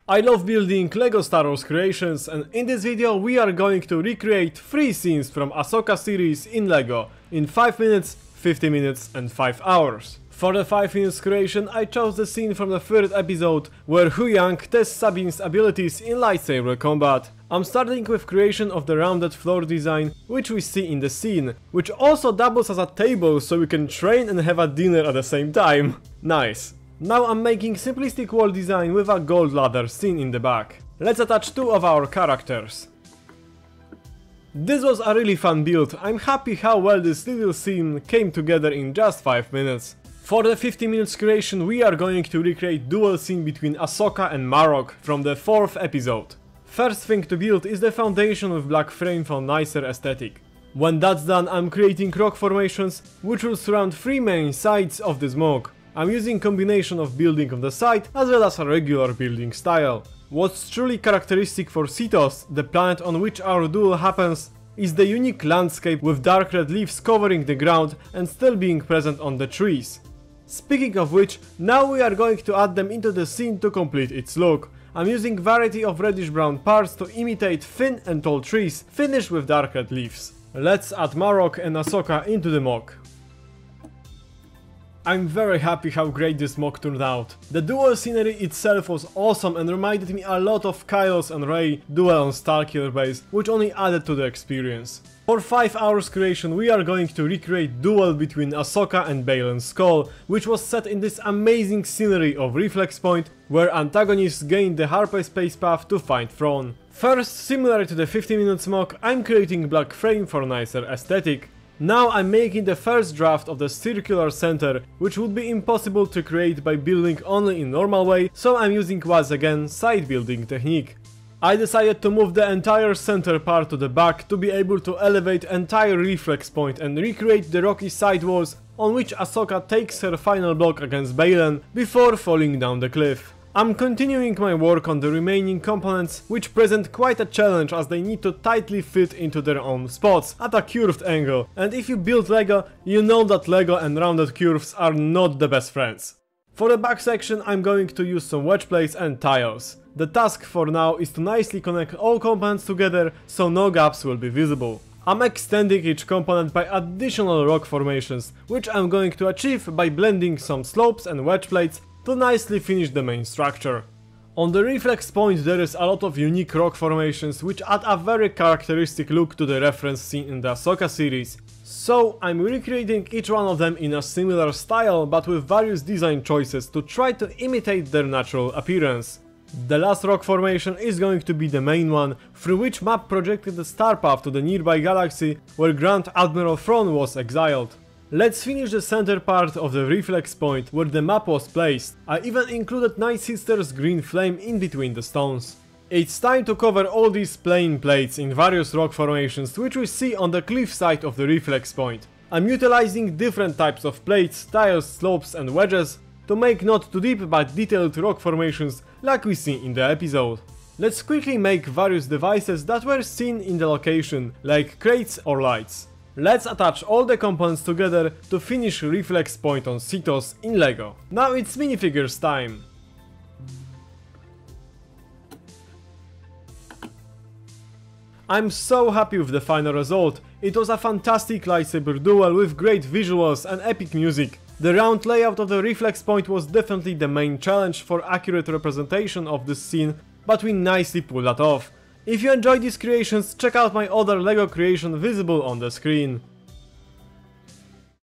I love building LEGO Star Wars creations, and in this video we are going to recreate 3 scenes from AHSOKA series in LEGO in 5 minutes, 50 minutes and 5 hours. For the 5 minutes creation I chose the scene from the 3rd episode where Huyang tests Sabine's abilities in lightsaber combat. I'm starting with creation of the rounded floor design which we see in the scene, which also doubles as a table so we can train and have a dinner at the same time. Nice. Now I'm making simplistic wall design with a gold ladder seen in the back. Let's attach 2 of our characters. This was a really fun build. I'm happy how well this little scene came together in just 5 minutes. For the 50 minutes creation we are going to recreate duel scene between Ahsoka and Marrok from the 4th episode. First thing to build is the foundation with black frame for nicer aesthetic. When that's done I'm creating rock formations which will surround 3 main sides of this MOC. I'm using combination of building on the side as well as a regular building style. What's truly characteristic for Cetos, the planet on which our duel happens, is the unique landscape with dark red leaves covering the ground and still being present on the trees. Speaking of which, now we are going to add them into the scene to complete its look. I'm using variety of reddish brown parts to imitate thin and tall trees, finished with dark red leaves. Let's add Marrok and Ahsoka into the MOC. I'm very happy how great this MOC turned out. The duel scenery itself was awesome and reminded me a lot of Kylo's and Rey duel on Starkiller base, which only added to the experience. For 5 hours creation we are going to recreate duel between Ahsoka and Baylan Skoll, which was set in this amazing scenery of Reflex Point, where antagonists gain the hyperspace path to find throne. First, similar to the 50 minutes MOC, I'm creating black frame for nicer aesthetic. Now I'm making the first draft of the circular center, which would be impossible to create by building only in normal way, so I'm using once again side building technique. I decided to move the entire center part to the back to be able to elevate entire reflex point and recreate the rocky side walls on which Ahsoka takes her final block against Baylan before falling down the cliff. I'm continuing my work on the remaining components, which present quite a challenge as they need to tightly fit into their own spots at a curved angle, and if you build LEGO, you know that LEGO and rounded curves are not the best friends. For the back section I'm going to use some wedge plates and tiles. The task for now is to nicely connect all components together so no gaps will be visible. I'm extending each component by additional rock formations, which I'm going to achieve by blending some slopes and wedge plates to nicely finish the main structure. On the reflex point there is a lot of unique rock formations which add a very characteristic look to the reference scene in the Ahsoka series. So I'm recreating each one of them in a similar style but with various design choices to try to imitate their natural appearance. The last rock formation is going to be the main one, through which map projected the star path to the nearby galaxy where Grand Admiral Thrawn was exiled. Let's finish the center part of the reflex point where the map was placed. I even included Night Sister's green flame in between the stones. It's time to cover all these plain plates in various rock formations which we see on the cliff side of the reflex point. I'm utilizing different types of plates, tiles, slopes and wedges to make not too deep but detailed rock formations like we see in the episode. Let's quickly make various devices that were seen in the location, like crates or lights. Let's attach all the components together to finish reflex point on Cetos in LEGO. Now it's minifigures time. I'm so happy with the final result. It was a fantastic lightsaber duel with great visuals and epic music. The round layout of the reflex point was definitely the main challenge for accurate representation of this scene, but we nicely pulled that off. If you enjoyed these creations, check out my other LEGO creation visible on the screen.